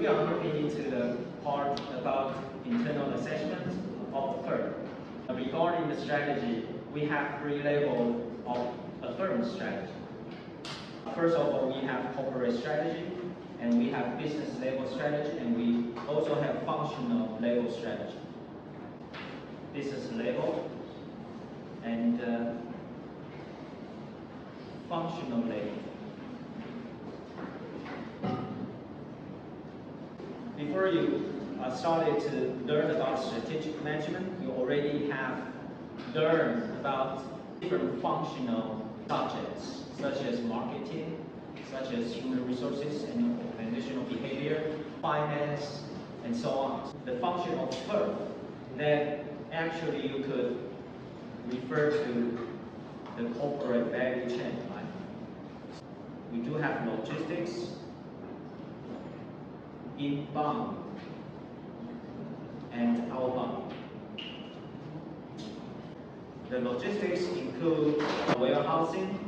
We are moving into the part about internal assessment of the firm. Regarding the strategy, we have three levels of a firm strategy. First of all, we have corporate strategy, and we have business level strategy, and we also have functional level strategy. Business level and functional level. Before you started to learn about strategic management, you already have learned about different functional subjects, such as marketing, such as human resources and organizational behavior, finance, and so on. The function of firm that actually you could refer to the corporate value chain, right? We do have logistics, inbound, and outbound. The logistics include warehousing,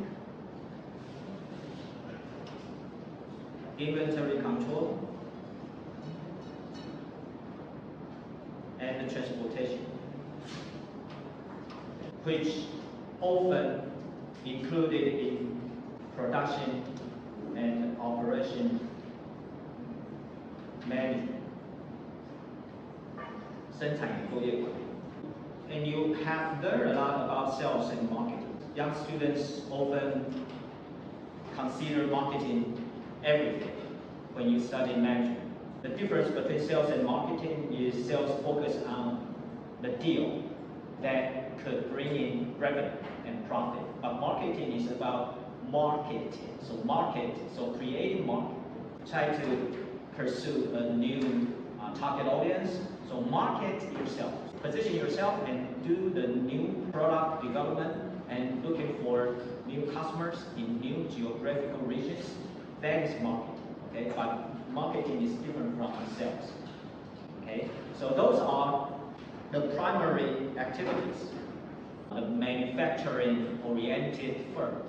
inventory control, and the transportation, which often included in production and operation management. 生产与作业管理. And you have learned a lot about sales and marketing. Young students often consider marketing everything when you study management. The difference between sales and marketing is sales focus on the deal that could bring in revenue and profit. But marketing is about marketing. So creating market. Try to pursue a new target audience. So market yourself. Position yourself and do the new product development and looking for new customers in new geographical regions. That is marketing. Okay, but marketing is different from sales. Okay, so those are the primary activities of a manufacturing-oriented firm.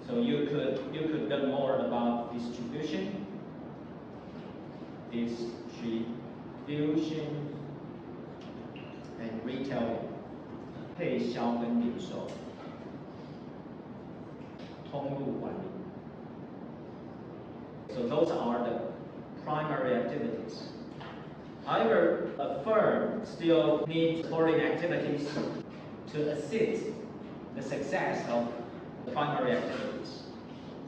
So you could learn more about distribution, and retailing, 配销跟零售，通路管理。So those are the primary activities. However, a firm still needs supporting activities to assist the success of the primary activities.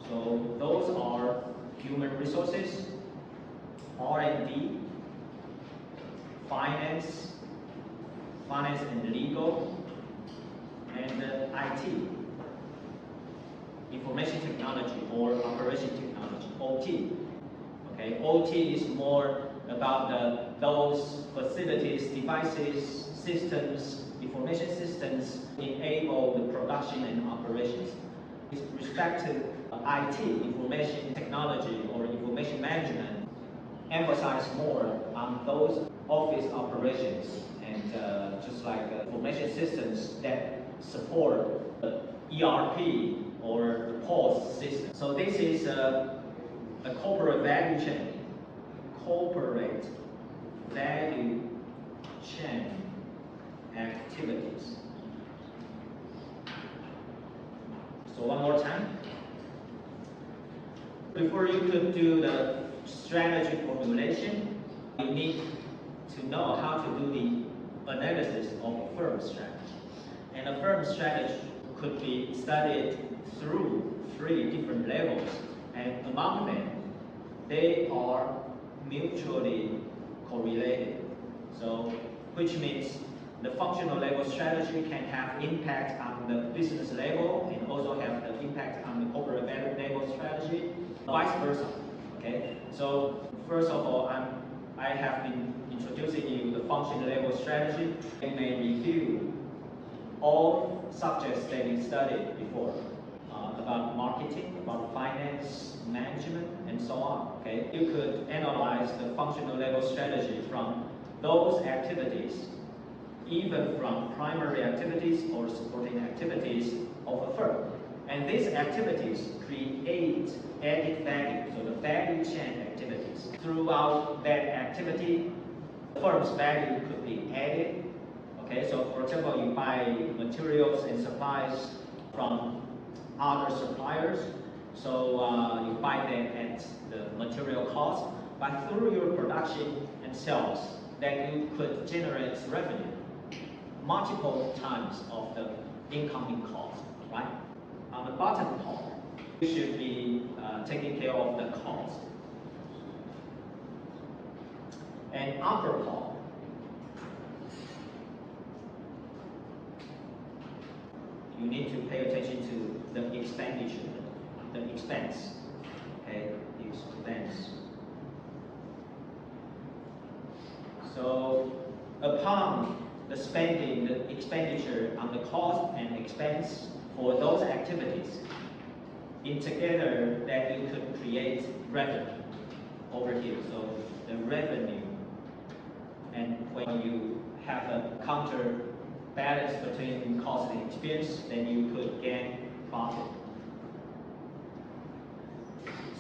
So those are human resources, R&D, finance and legal, and IT, information technology or operation technology, OT. Okay, OT is more about those facilities, devices, systems, information systems enable the production and operations. With respect to IT, information technology or information management, emphasize more on those office operations and just like information systems that support the ERP or the POS system. So this is a corporate value chain. Corporate value chain activities. So one more time. Before you could do the strategy formulation, you need to know how to do the analysis of a firm strategy. And a firm strategy could be studied through 3 different levels, and among them, they are mutually correlated. So, which means the functional level strategy can have impact on the business level and also have the impact on the corporate value level strategy, vice versa. Okay. So first of all, I have been introducing you the functional level strategy. You may review all subjects that you studied before about marketing, about finance, management, and so on. Okay, you could analyze the functional level strategy from those activities, even from primary activities or supporting activities of a firm. And these activities create added value, so the value chain activities. throughout that activity, the firm's value could be added. Okay, so for example, you buy materials and supplies from other suppliers, so you buy them at the material cost, but through your production and sales, then you could generate revenue multiple times of the incoming cost, right? On the bottom part, you should be taking care of the cost. And upper part, you need to pay attention to the expenditure, the expense, okay, the expense. So upon the spending, the expenditure on the cost and expense for those activities, in together that you could create revenue over here. So the revenue, and when you have a counter balance between cost and expense, then you could gain profit.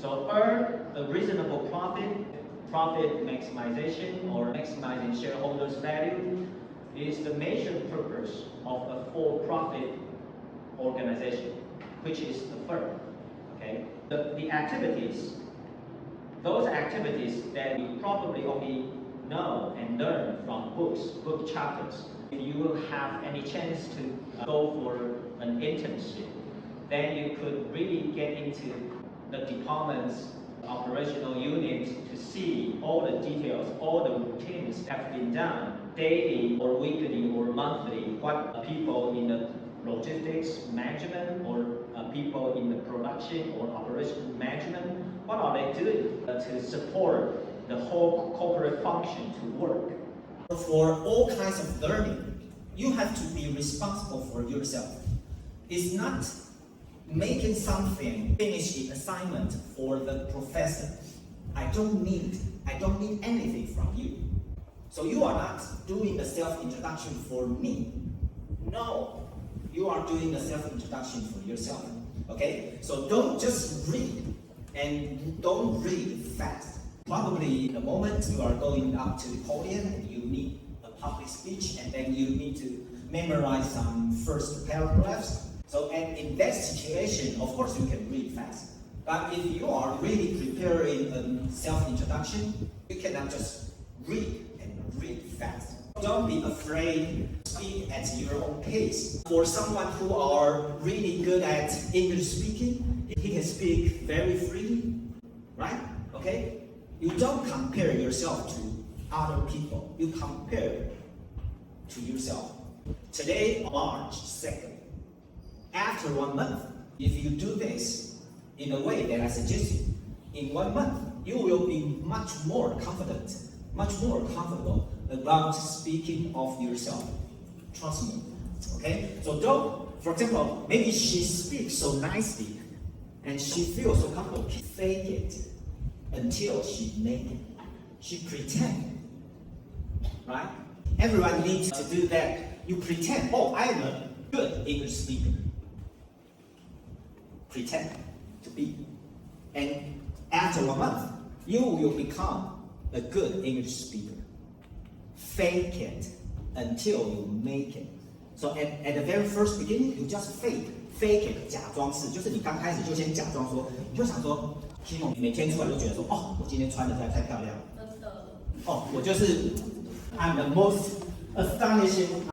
So earn a reasonable profit, profit maximization or maximizing shareholders' value is the major purpose of a for-profit organization, which is the firm. Okay, the activities, those activities that you probably only know and learn from books, book chapters. If you will have any chance to go for an internship, then you could really get into the department's operational unit to see all the details, all the routines that have been done daily or weekly or monthly, what people in the logistics management or people in the production or operation management, what are they doing to support the whole corporate function to work? For all kinds of learning, you have to be responsible for yourself. It's not making something, finish the assignment for the professor. I don't need anything from you. So you are not doing the self-introduction for me. No, you are doing the self-introduction for yourself. Okay? So don't just read, and don't read fast. Probably the moment you are going up to the podium and you need a public speech, and then you need to memorize some first paragraphs. So and in that situation, of course you can read fast. But if you are really preparing a self-introduction, you cannot just read fast. Don't be afraid to speak at your own pace. For someone who are really good at English speaking, he can speak very freely, right? Okay? You don't compare yourself to other people. You compare to yourself. Today, March 2nd. After 1 month, if you do this in a way that I suggested, in 1 month, you will be much more confident, much more comfortable about speaking of yourself. Trust me. Okay? So don't, for example, maybe she speaks so nicely and she feels so comfortable. Fake it until she make it. She pretend. Right? Everyone needs to do that. You pretend, oh, I am a good English speaker. Pretend to be. And after 1 month, you will become a good English speaker. Fake it until you make it. So at the very first beginning, you just fake it, 假装是，就是你刚开始就先假装说，你就想说，Shihmin每天出来都觉得说，哦，我今天穿的实在太漂亮了。真的。哦，我就是 I'm the most astonishing